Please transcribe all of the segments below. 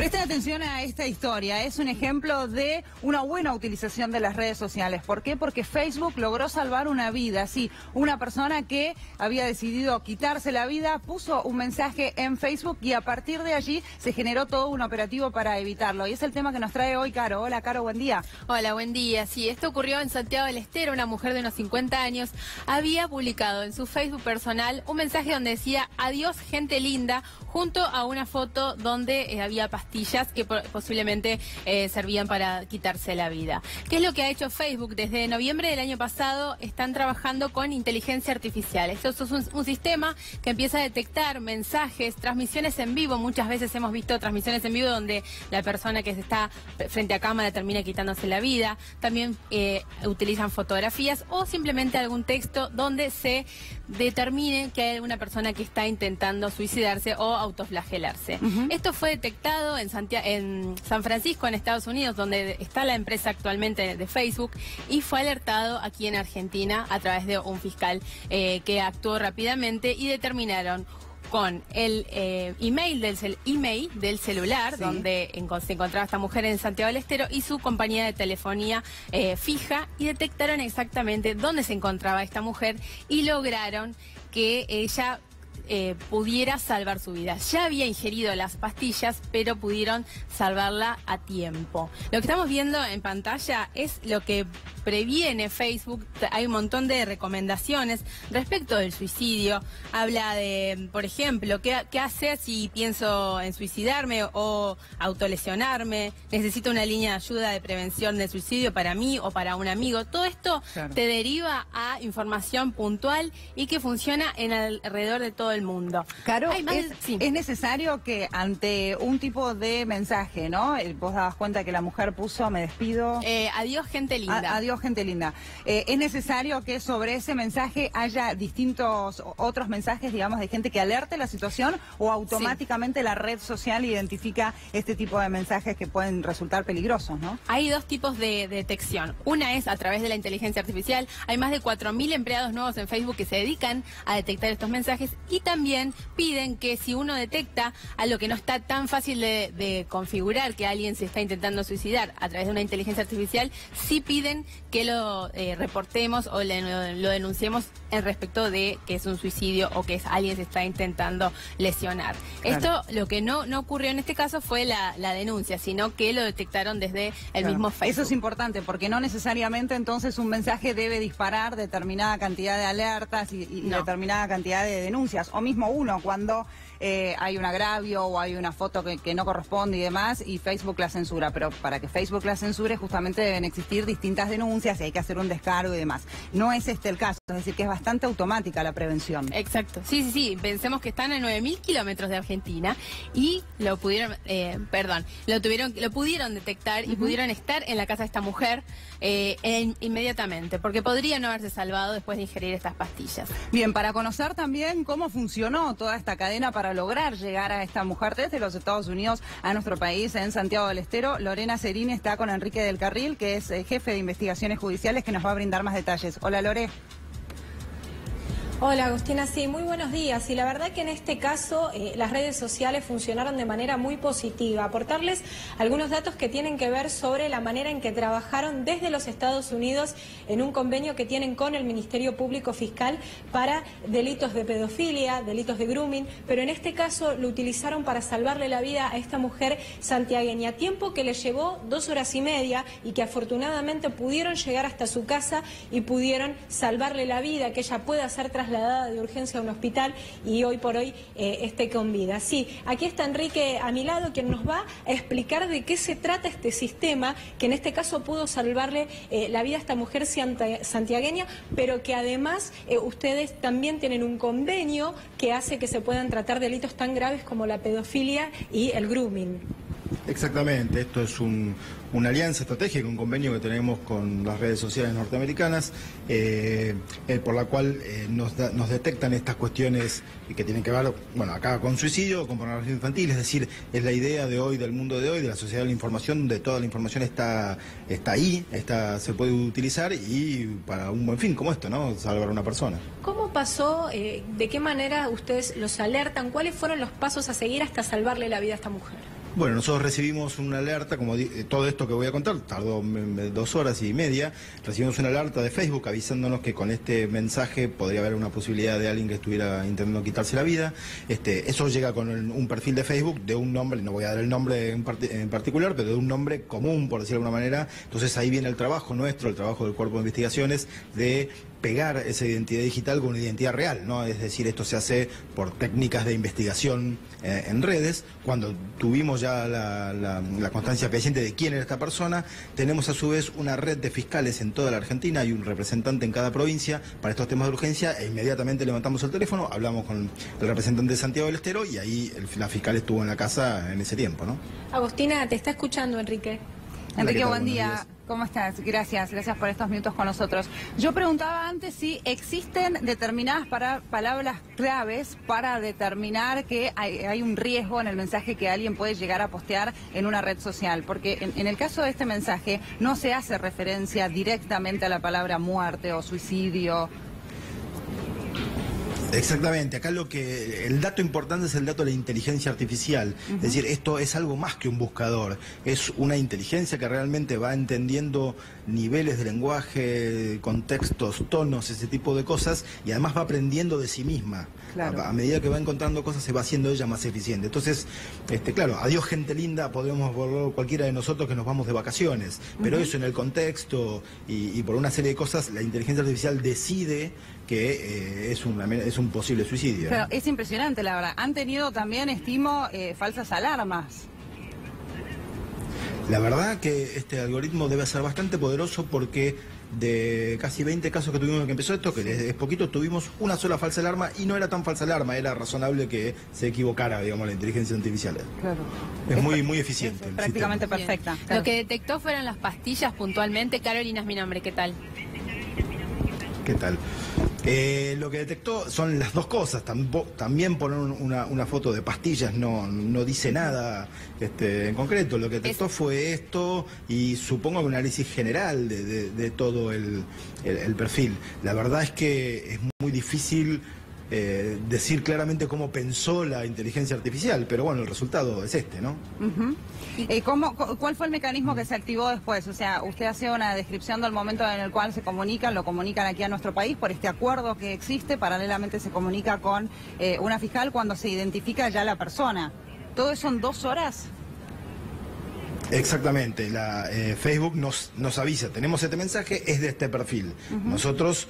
Presten atención a esta historia, es un ejemplo de una buena utilización de las redes sociales. ¿Por qué? Porque Facebook logró salvar una vida. Sí, una persona que había decidido quitarse la vida puso un mensaje en Facebook y a partir de allí se generó todo un operativo para evitarlo. Y es el tema que nos trae hoy Caro. Hola Caro, buen día. Hola, buen día. Sí, esto ocurrió en Santiago del Estero. Una mujer de unos 50 años había publicado en su Facebook personal un mensaje donde decía adiós gente linda, junto a una foto donde había pastillas que posiblemente servían para quitarse la vida. ¿Qué es lo que ha hecho Facebook? Desde noviembre del año pasado están trabajando con inteligencia artificial. Esto es un sistema que empieza a detectar mensajes, transmisiones en vivo. Muchas veces hemos visto transmisiones en vivo donde la persona que está frente a cámara termina quitándose la vida. También utilizan fotografías o simplemente algún texto donde se determine que hay alguna persona que está intentando suicidarse o autoflagelarse. Esto fue detectado en San Francisco, en Estados Unidos, donde está la empresa actualmente de Facebook, y fue alertado aquí en Argentina a través de un fiscal que actuó rápidamente y determinaron con el email del celular, sí, donde se encontraba esta mujer en Santiago del Estero, y su compañía de telefonía fija, y detectaron exactamente dónde se encontraba esta mujer y lograron que ella pudiera salvar su vida. Ya había ingerido las pastillas, pero pudieron salvarla a tiempo. Lo que estamos viendo en pantalla es lo que previene Facebook. Hay un montón de recomendaciones respecto del suicidio. Habla de, por ejemplo, qué hacer si pienso en suicidarme o autolesionarme. Necesito una línea de ayuda de prevención del suicidio para mí o para un amigo. Todo esto, claro, te deriva a información puntual y que funciona alrededor de todo el mundo. Caro, es necesario que ante un tipo de mensaje, ¿no? Vos dabas cuenta que la mujer puso, me despido. Adiós gente linda. Adiós gente linda. ¿Es necesario que sobre ese mensaje haya distintos otros mensajes, digamos, de gente que alerte la situación, o automáticamente la red social identifica este tipo de mensajes que pueden resultar peligrosos, ¿no? Hay dos tipos de detección. Una es a través de la inteligencia artificial. Hay más de 4.000 empleados nuevos en Facebook que se dedican a detectar estos mensajes, y también piden que si uno detecta algo que no está tan fácil de configurar, que alguien se está intentando suicidar a través de una inteligencia artificial, sí piden que lo reportemos o lo denunciemos en respecto de que es un suicidio o que alguien se está intentando lesionar. Claro. Esto, lo que no ocurrió en este caso fue la denuncia, sino que lo detectaron desde el mismo Facebook. Eso es importante, porque no necesariamente entonces un mensaje debe disparar determinada cantidad de alertas y determinada cantidad de denuncias, o mismo uno cuando hay un agravio o hay una foto que no corresponde y demás, y Facebook la censura. Pero para que Facebook la censure justamente deben existir distintas denuncias y hay que hacer un descargo y demás. No es este el caso, es decir, que es bastante automática la prevención. Exacto, sí, pensemos que están a 9.000 kilómetros de Argentina y lo pudieron detectar y pudieron estar en la casa de esta mujer inmediatamente, porque podrían no haberse salvado después de ingerir estas pastillas. Bien, para conocer también cómo funcionó toda esta cadena para lograr llegar a esta mujer desde los Estados Unidos a nuestro país, en Santiago del Estero, Lorena Cerini está con Enrique del Carril, que es jefe de investigaciones judiciales, que nos va a brindar más detalles. Hola, Lore. Hola Agustina, sí, muy buenos días. Y la verdad que en este caso las redes sociales funcionaron de manera muy positiva. Aportarles algunos datos que tienen que ver sobre la manera en que trabajaron desde los Estados Unidos en un convenio que tienen con el Ministerio Público Fiscal para delitos de pedofilia, delitos de grooming, pero en este caso lo utilizaron para salvarle la vida a esta mujer santiagueña, tiempo que le llevó 2 horas y media y que afortunadamente pudieron llegar hasta su casa y pudieron salvarle la vida, que ella pueda ser trasladada de urgencia a un hospital y hoy por hoy esté con vida. Sí, aquí está Enrique a mi lado, quien nos va a explicar de qué se trata este sistema, que en este caso pudo salvarle la vida a esta mujer santiagueña, pero que además ustedes también tienen un convenio que hace que se puedan tratar delitos tan graves como la pedofilia y el grooming. Exactamente, esto es una alianza estratégica, un convenio que tenemos con las redes sociales norteamericanas, por la cual nos detectan estas cuestiones que tienen que ver, bueno, acá con suicidio, con pornografía infantil, es decir, es la idea de hoy, del mundo de hoy, de la sociedad de la información, donde toda la información está ahí, se puede utilizar y para un buen fin como esto, ¿no? Salvar a una persona. ¿Cómo pasó? ¿De qué manera ustedes los alertan? ¿Cuáles fueron los pasos a seguir hasta salvarle la vida a esta mujer? Bueno, nosotros recibimos una alerta, como todo esto que voy a contar, tardó 2 horas y media, recibimos una alerta de Facebook avisándonos que con este mensaje podría haber una posibilidad de alguien que estuviera intentando quitarse la vida. Eso llega con un perfil de Facebook de un nombre, no voy a dar el nombre en particular, pero de un nombre común, por decirlo de alguna manera. Entonces ahí viene el trabajo nuestro, el trabajo del Cuerpo de Investigaciones, de pegar esa identidad digital con una identidad real, ¿no? Es decir, esto se hace por técnicas de investigación en redes. Cuando tuvimos ya la constancia fehaciente de quién era esta persona, tenemos a su vez una red de fiscales en toda la Argentina, hay un representante en cada provincia para estos temas de urgencia, e inmediatamente levantamos el teléfono, hablamos con el representante de Santiago del Estero y ahí la fiscal estuvo en la casa en ese tiempo, ¿no? Agustina, te está escuchando Enrique. Enrique, buen día. ¿Cómo estás? Gracias por estos minutos con nosotros. Yo preguntaba antes si existen determinadas palabras claves para determinar que hay un riesgo en el mensaje que alguien puede llegar a postear en una red social, porque en el caso de este mensaje no se hace referencia directamente a la palabra muerte o suicidio. Exactamente, acá el dato importante es el dato de la inteligencia artificial, es decir, esto es algo más que un buscador, es una inteligencia que realmente va entendiendo niveles de lenguaje, contextos, tonos, ese tipo de cosas, y además va aprendiendo de sí misma. Claro. A medida que va encontrando cosas se va haciendo ella más eficiente. Entonces, claro, adiós gente linda, podemos volver cualquiera de nosotros que nos vamos de vacaciones, pero eso en el contexto y por una serie de cosas, la inteligencia artificial decide que es un posible suicidio. Pero es impresionante, la verdad. Han tenido también, estimo, falsas alarmas. La verdad que este algoritmo debe ser bastante poderoso porque de casi 20 casos que tuvimos que empezó esto, que es poquito, tuvimos una sola falsa alarma y no era tan falsa alarma, era razonable que se equivocara, digamos, la inteligencia artificial. Claro. Es muy eficiente. Es prácticamente perfecta. Claro. Lo que detectó fueron las pastillas puntualmente. Carolina es mi nombre, ¿qué tal? ¿Qué tal? Lo que detectó son las dos cosas. También poner una foto de pastillas no dice nada en concreto. Lo que detectó fue esto y supongo que un análisis general de todo el perfil. La verdad es que es muy difícil decir claramente cómo pensó la inteligencia artificial, pero bueno, el resultado es ¿no? ¿Cuál fue el mecanismo que se activó después? O sea, usted hace una descripción del momento en el cual lo comunican aquí a nuestro país por este acuerdo que existe, paralelamente se comunica con una fiscal cuando se identifica ya la persona. ¿Todo eso en 2 horas? Exactamente, Facebook nos avisa, tenemos este mensaje, es de este perfil. Nosotros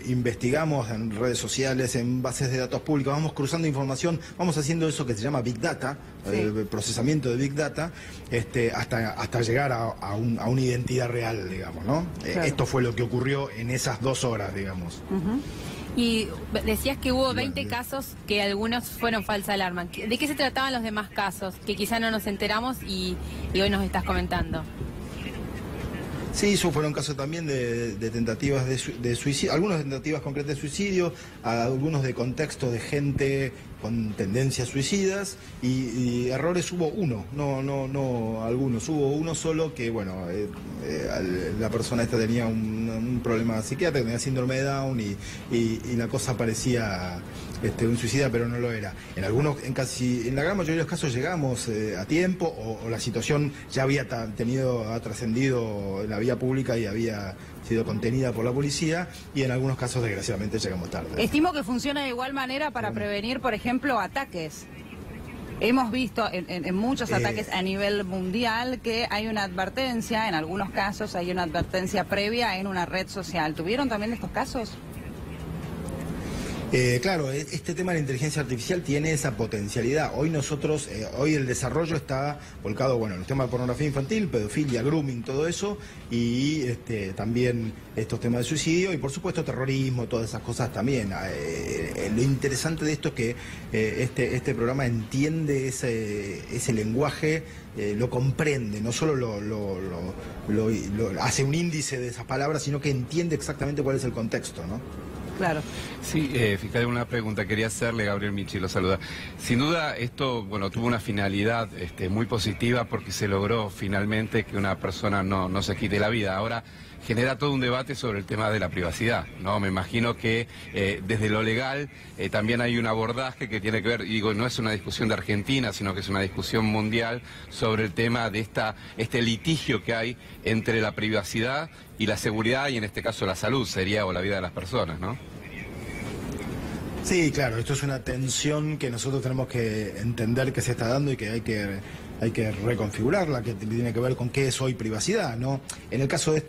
investigamos en redes sociales, en bases de datos públicos, vamos cruzando información, vamos haciendo eso que se llama Big Data, el procesamiento de Big Data, hasta llegar a una identidad real, digamos, ¿no? Claro. Esto fue lo que ocurrió en esas 2 horas, digamos. Y decías que hubo 20 casos que algunos fueron falsa alarma. ¿De qué se trataban los demás casos? Que quizá no nos enteramos y hoy nos estás comentando. Sí, eso fueron casos también de tentativas de suicidio, algunas tentativas concretas de suicidio, algunos de contextos de gente con tendencias suicidas y errores hubo uno, no algunos, hubo uno solo que, bueno, la persona esta tenía un problema psiquiátrico, tenía síndrome de Down y la cosa parecía un suicida, pero no lo era. En la gran mayoría de los casos llegamos a tiempo o la situación ya había ha trascendido en la vía pública y había sido contenida por la policía y en algunos casos desgraciadamente llegamos tarde. Estimo que funciona de igual manera para prevenir, por ejemplo, ataques. Hemos visto en muchos ataques a nivel mundial que hay una advertencia, en algunos casos hay una advertencia previa en una red social. ¿Tuvieron también estos casos? Claro, este tema de la inteligencia artificial tiene esa potencialidad. Hoy el desarrollo está volcado, bueno, en los temas de pornografía infantil, pedofilia, grooming, todo eso, y también estos temas de suicidio y por supuesto terrorismo, todas esas cosas también. Lo interesante de esto es que este programa entiende ese lenguaje, lo comprende, no solo lo hace un índice de esas palabras, sino que entiende exactamente cuál es el contexto, ¿no? Claro. Sí, fiscal, una pregunta quería hacerle, Gabriel Michi, lo saluda. Sin duda esto, bueno, tuvo una finalidad muy positiva porque se logró finalmente que una persona no se quite la vida. Ahora genera todo un debate sobre el tema de la privacidad, ¿no? Me imagino que desde lo legal también hay un abordaje que tiene que ver, y digo, no es una discusión de Argentina, sino que es una discusión mundial sobre el tema de este litigio que hay entre la privacidad y la seguridad, y en este caso la salud sería, o la vida de las personas, ¿no? Sí, claro, esto es una tensión que nosotros tenemos que entender que se está dando y que hay que reconfigurarla, que tiene que ver con qué es hoy privacidad, ¿no? En el caso de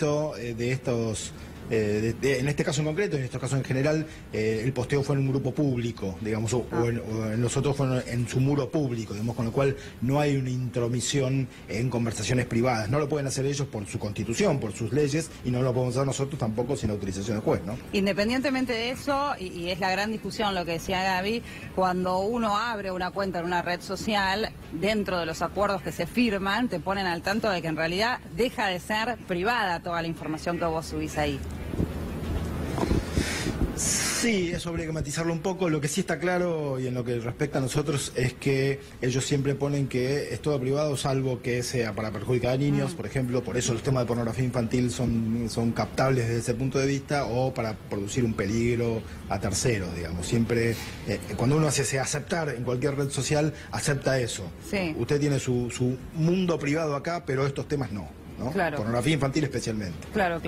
en este caso en concreto, en estos casos en general, el posteo fue en un grupo público, digamos, o en los otros fueron en su muro público, digamos, con lo cual no hay una intromisión en conversaciones privadas. No lo pueden hacer ellos por su constitución, por sus leyes, y no lo podemos hacer nosotros tampoco sin autorización del juez, ¿no? Independientemente de eso, y es la gran discusión lo que decía Gaby, cuando uno abre una cuenta en una red social, dentro de los acuerdos que se firman, te ponen al tanto de que en realidad deja de ser privada toda la información que vos subís ahí. Sí, eso habría que matizarlo un poco. Lo que sí está claro y en lo que respecta a nosotros es que ellos siempre ponen que es todo privado salvo que sea para perjudicar a niños, por ejemplo. Por eso los temas de pornografía infantil son captables desde ese punto de vista, o para producir un peligro a terceros, digamos. Siempre, cuando uno hace aceptar en cualquier red social, acepta eso. Sí. Usted tiene su mundo privado acá, pero estos temas no. ¿No? Claro. Pornografía infantil especialmente. Claro.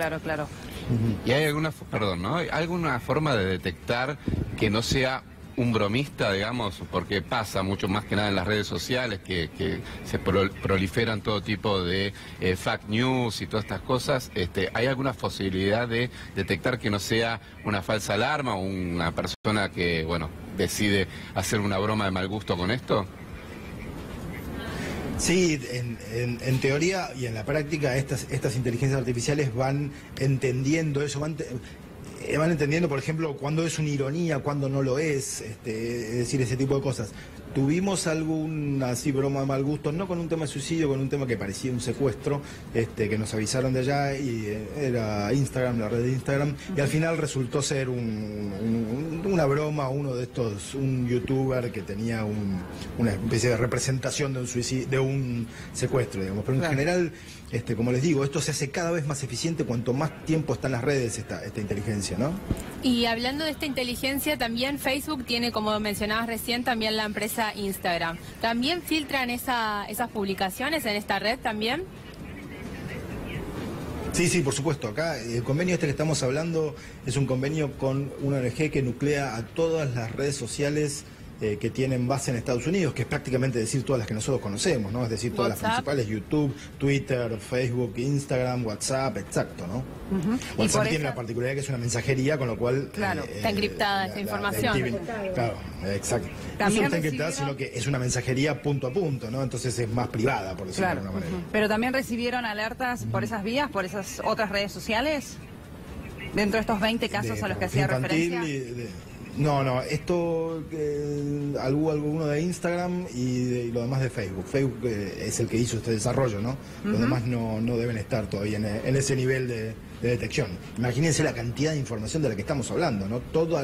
¿Y hay alguna forma de detectar que no sea un bromista, digamos? Porque pasa mucho más que nada en las redes sociales, que se proliferan todo tipo de fake news y todas estas cosas. ¿Hay alguna posibilidad de detectar que no sea una falsa alarma o una persona que, bueno, decide hacer una broma de mal gusto con esto? Sí, en teoría y en la práctica estas inteligencias artificiales van entendiendo eso, van entendiendo, por ejemplo, cuándo es una ironía, cuándo no lo es decir, ese tipo de cosas. Tuvimos alguna así broma de mal gusto, no con un tema de suicidio, con un tema que parecía un secuestro, que nos avisaron de allá, y era Instagram, la red de Instagram, y al final resultó ser una broma, uno de estos, un youtuber que tenía una especie de representación de un suicidio, de un secuestro, digamos. Pero en general, como les digo, esto se hace cada vez más eficiente cuanto más tiempo está en las redes esta inteligencia, ¿no? Y hablando de esta inteligencia, también Facebook tiene, como mencionabas recién, también la empresa Instagram. ¿También filtran esas publicaciones en esta red también? Sí, por supuesto. Acá el convenio que estamos hablando es un convenio con una ONG que nuclea a todas las redes sociales que tienen base en Estados Unidos, que es prácticamente decir todas las que nosotros conocemos, ¿no? Es decir, todas las principales: YouTube, Twitter, Facebook, Instagram, WhatsApp, exacto, ¿no? WhatsApp tiene la particularidad que es una mensajería, con lo cual... Claro, está encriptada esta información. Claro, exacto. No solo está encriptada, sino que es una mensajería punto a punto, ¿no? Entonces es más privada, por decirlo de alguna manera. Pero también recibieron alertas por esas vías, por esas otras redes sociales, dentro de estos 20 casos a los que hacía referencia. No, esto alguno de Instagram y lo demás de Facebook. Facebook es el que hizo este desarrollo, ¿no? Los demás no deben estar todavía en ese nivel de detección. Imagínense la cantidad de información de la que estamos hablando, ¿no? Todo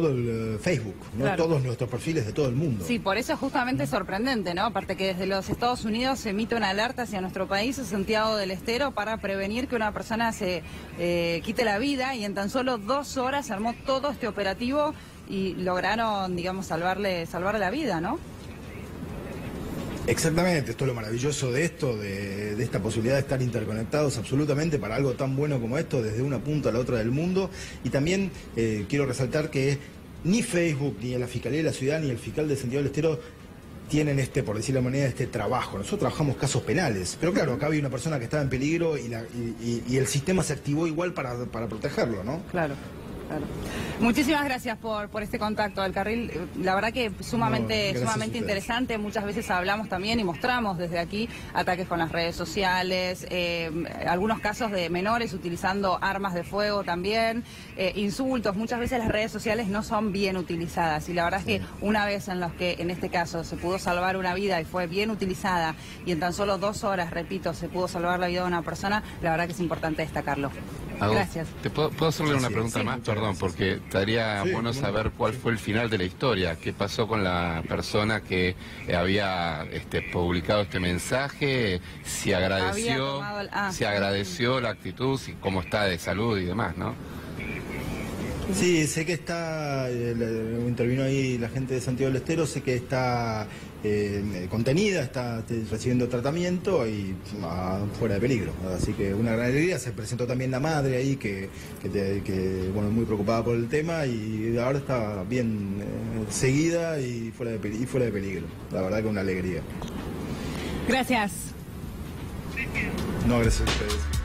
el Facebook, ¿no? Claro. Todos nuestros perfiles de todo el mundo. Sí, por eso es justamente sorprendente, ¿no? Aparte que desde los Estados Unidos se emite una alerta hacia nuestro país, Santiago del Estero, para prevenir que una persona se quite la vida, y en tan solo 2 horas se armó todo este operativo y lograron, digamos, salvarle la vida, ¿no? Exactamente, esto es lo maravilloso de esto, de esta posibilidad de estar interconectados absolutamente para algo tan bueno como esto, desde una punta a la otra del mundo. Y también quiero resaltar que ni Facebook, ni la Fiscalía de la Ciudad, ni el fiscal de Santiago del Estero tienen por decirlo de manera, este trabajo. Nosotros trabajamos casos penales, pero claro, acá había una persona que estaba en peligro y el sistema se activó igual para protegerlo, ¿no? Claro. Muchísimas gracias por este contacto del carril. La verdad que sumamente interesante. Muchas veces hablamos también y mostramos desde aquí ataques con las redes sociales, algunos casos de menores utilizando armas de fuego también, insultos. Muchas veces las redes sociales no son bien utilizadas, y la verdad es que una vez en los que en este caso se pudo salvar una vida y fue bien utilizada, y en tan solo 2 horas, repito, se pudo salvar la vida de una persona, la verdad que es importante destacarlo. Gracias. ¿Puedo hacerle una pregunta más? Perdón, porque estaría bueno saber cuál fue el final de la historia. ¿Qué pasó con la persona que había publicado este mensaje? Si agradeció, si agradeció la actitud, si cómo está de salud y demás, ¿no? Sí, sé que está, intervino ahí la gente de Santiago del Estero, sé que está contenida, está recibiendo tratamiento y fuera de peligro. Así que una gran alegría. Se presentó también la madre ahí que bueno, muy preocupada por el tema y ahora está bien seguida y fuera de peligro. La verdad que una alegría. Gracias. No, gracias a ustedes.